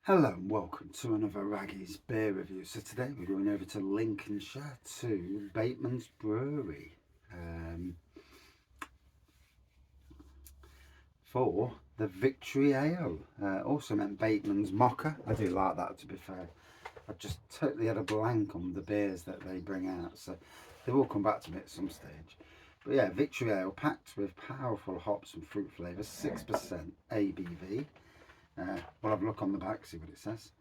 Hello and welcome to another Raggy's beer review. So today we're going over to Lincolnshire to Batemans Brewery for the Victory Ale. Also meant Batemans Mocha. I do like that, to be fair. I've just totally had a blank on the beers that they bring out, so they will come back to me at some stage. But yeah, Victory Ale packed with powerful hops and fruit flavours, 6% ABV. We'll have a look on the back, see what it says.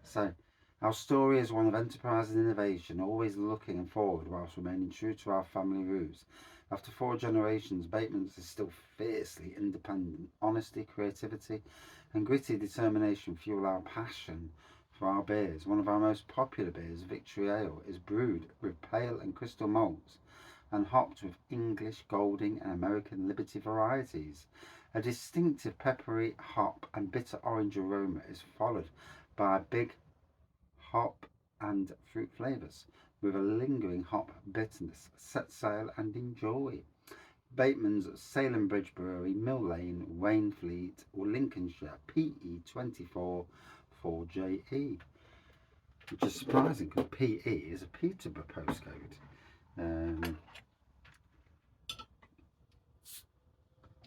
So, our story is one of enterprise and innovation, always looking forward whilst remaining true to our family roots. After 4 generations, Bateman's is still fiercely independent. Honesty, creativity, and gritty determination fuel our passion for our beers. One of our most popular beers, Victory Ale, is brewed with pale and crystal malts and hopped with English, Golding, and American Liberty varieties. A distinctive peppery, hop, and bitter orange aroma is followed by big hop and fruit flavours with a lingering hop bitterness. Set sail and enjoy. Bateman's Salem Bridge Brewery, Mill Lane, Wainfleet, Lincolnshire, PE 24 4JE. Which is surprising because PE is a Peterborough postcode.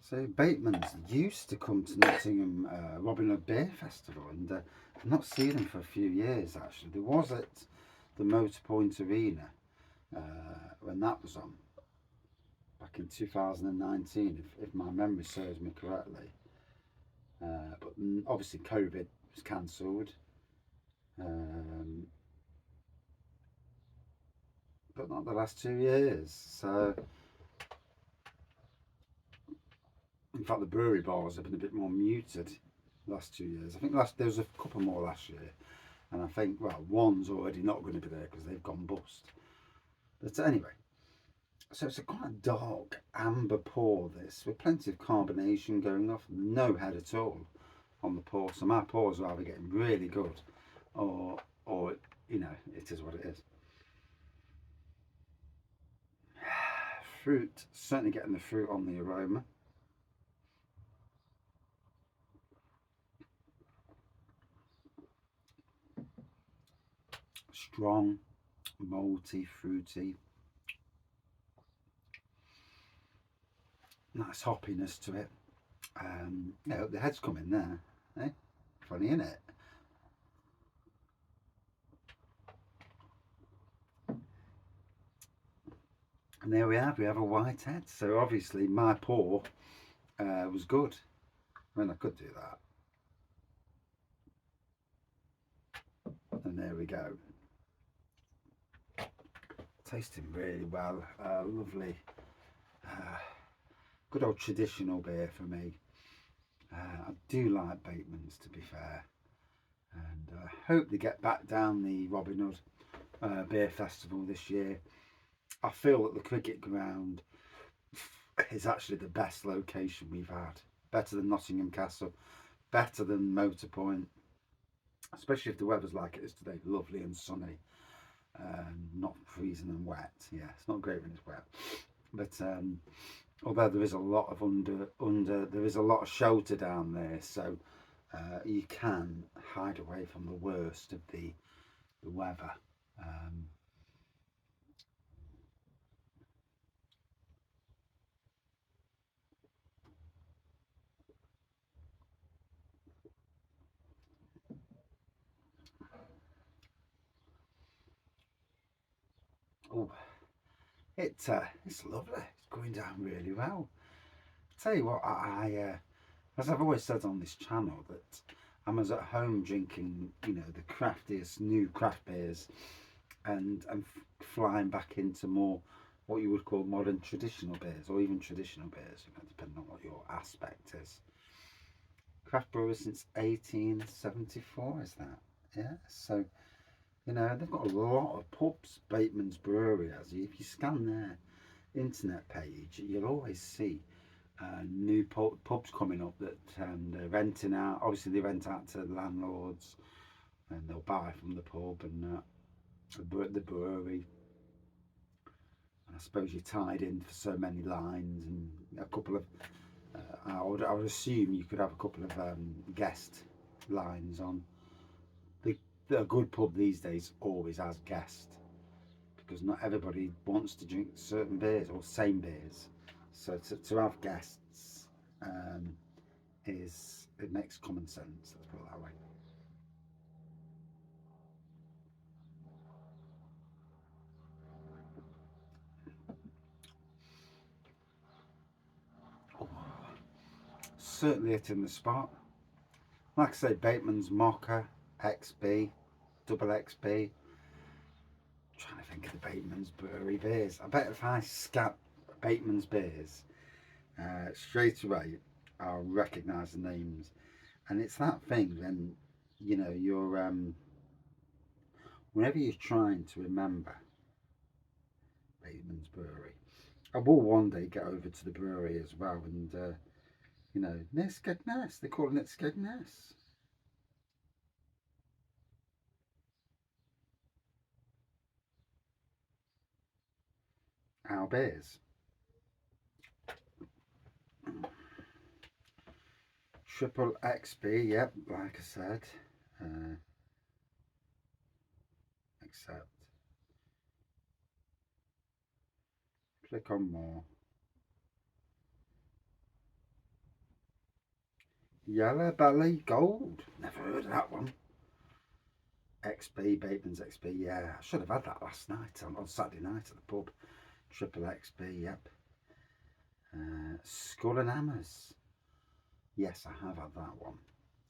So Bateman's used to come to Nottingham Robin Hood Beer Festival, and I've not seen them for a few years actually. There was at the Motorpoint Arena when that was on back in 2019, if my memory serves me correctly. But obviously COVID was cancelled, but not the last 2 years. So in fact, the brewery bars have been a bit more muted the last 2 years. I think there was a couple more last year, and I think one's already not going to be there because they've gone bust. But anyway, so it's a quite a dark amber pour this with plenty of carbonation going off, no head at all on the pour. So my pours are either getting really good, or it is what it is. Fruit, certainly getting the fruit on the aroma. Strong, malty, fruity. Nice hoppiness to it. The head's come in there. Eh? Funny, isn't it? And there we have a white head. So obviously my pour was good. I mean, I could do that. And there we go. Tasting really well. Lovely. Good old traditional beer for me. I do like Bateman's, to be fair. And I hope they get back down the Robin Hood Beer Festival this year. I feel that the cricket ground is actually the best location we've had. Better than Nottingham Castle, better than Motorpoint, especially if the weather's like it is today, lovely and sunny, not freezing and wet. Yeah, it's not great when it's wet, but although there is a lot of there is a lot of shelter down there, so you can hide away from the worst of the weather. Oh, it's lovely. It's going down really well. Tell you what, as I've always said on this channel, that I'm as at home drinking, the craftiest new craft beers, and flying back into more what you would call modern traditional beers, or even traditional beers, depending on what your aspect is. Craft brewers since 1874, is that? Yeah. So they've got a lot of pubs. Batemans Brewery has. If you scan their internet page, you'll always see new pubs coming up that they're renting out. Obviously, they rent out to landlords, and they'll buy from the pub and the brewery. I suppose you're tied in for so many lines and a couple of. I would assume you could have a couple of guest lines on. a good pub these days always has guests because not everybody wants to drink certain beers or same beers. So to have guests um, it makes common sense. Let's put it that way. Oh, certainly hitting the spot. Like I say, Bateman's Mocha, XB, double XB. Trying to think of the Bateman's Brewery beers. I bet if I scat Bateman's beers straight away, I'll recognise the names. And it's that thing when you're whenever you're trying to remember Bateman's Brewery. I will one day get over to the brewery as well, and Neskednes. They call it Neskednes. Our beers. Triple XB, yep, like I said. Uh, accept. Click on more. Yellow Belly Gold. Never heard of that one. XB, Bateman's XB, yeah. I should have had that last night on Saturday night at the pub. Triple XB, yep. Skull and Hammers. Yes, I have had that one.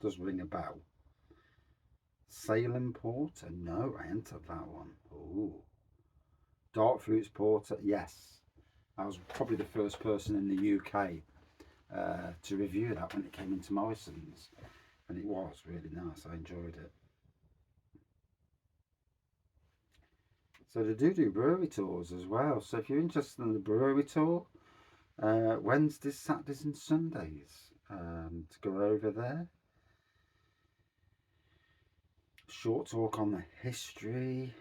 Does ring a bell. Salem Porter. No, I entered that one. Ooh. Dark Fruits Porter. Yes. I was probably the first person in the UK to review that when it came into Morrison's. And it was really nice. I enjoyed it. So they do brewery tours as well. So if you're interested in the brewery tour, Wednesdays, Saturdays and Sundays to go over there. Short talk on the history,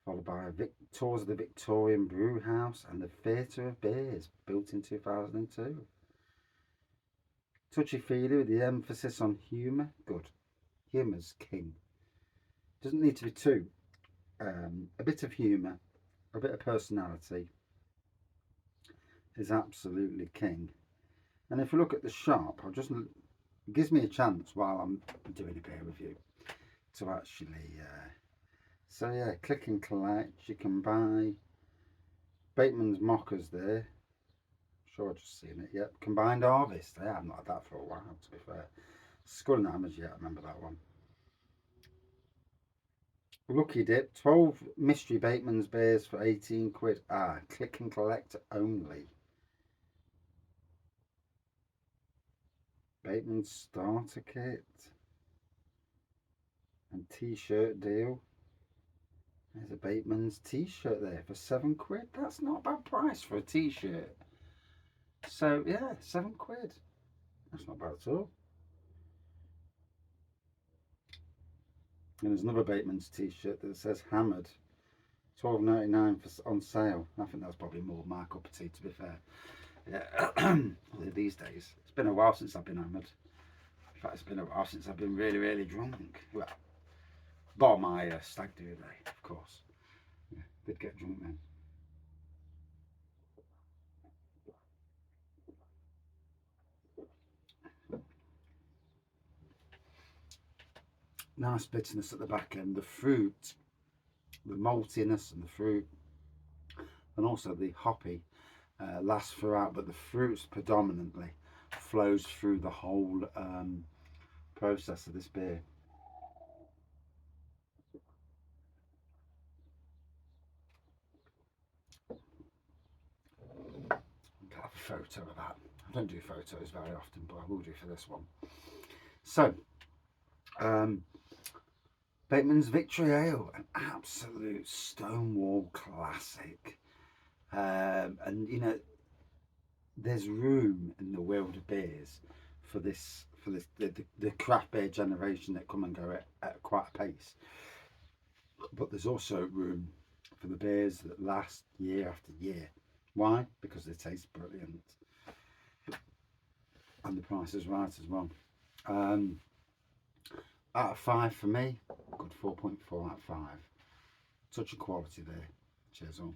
followed by tours of the Victorian Brew House and the Theatre of Beers, built in 2002. Touchy-feely with the emphasis on humour. Good. Humour's king. Doesn't need to be too. A bit of humour, a bit of personality is absolutely king. And if you look at the shop, it gives me a chance while I'm doing a beer review to actually so yeah, click and collect. You can buy Bateman's Mockers there. Sure, I've just seen it. Yep, Combined Harvest. Yeah, I've not had that for a while, to be fair. Skull and Hammers, yeah, I remember that one. Lucky Dip, 12 mystery Bateman's beers for 18 quid. Ah, click and collect only. Bateman's starter kit and t-shirt deal. There's a Bateman's t-shirt there for 7 quid. That's not a bad price for a t-shirt. So yeah, 7 quid. That's not bad at all. And there's another Bateman's t-shirt that says Hammered. £12.99 on sale. I think that's probably more my cup of tea, to be fair. Yeah, these days. It's been a while since I've been hammered. In fact, it's been a while since I've been really, really drunk. Well, bar my stag do day, of course. Yeah, did get drunk then. Nice bitterness at the back end. The fruit, the maltiness and the fruit, and also the hoppy lasts throughout, but the fruits predominantly flows through the whole process of this beer. I'll have a photo of that. I don't do photos very often, but I will do for this one. So, Bateman's Victory Ale, an absolute stonewall classic. And there's room in the world of beers for the craft beer generation that come and go at quite a pace. But there's also room for the beers that last year after year. Why? Because they taste brilliant. And the price is right as well. Out of 5 for me, good, 4.4 out of 5. Touch of quality there. Cheers all.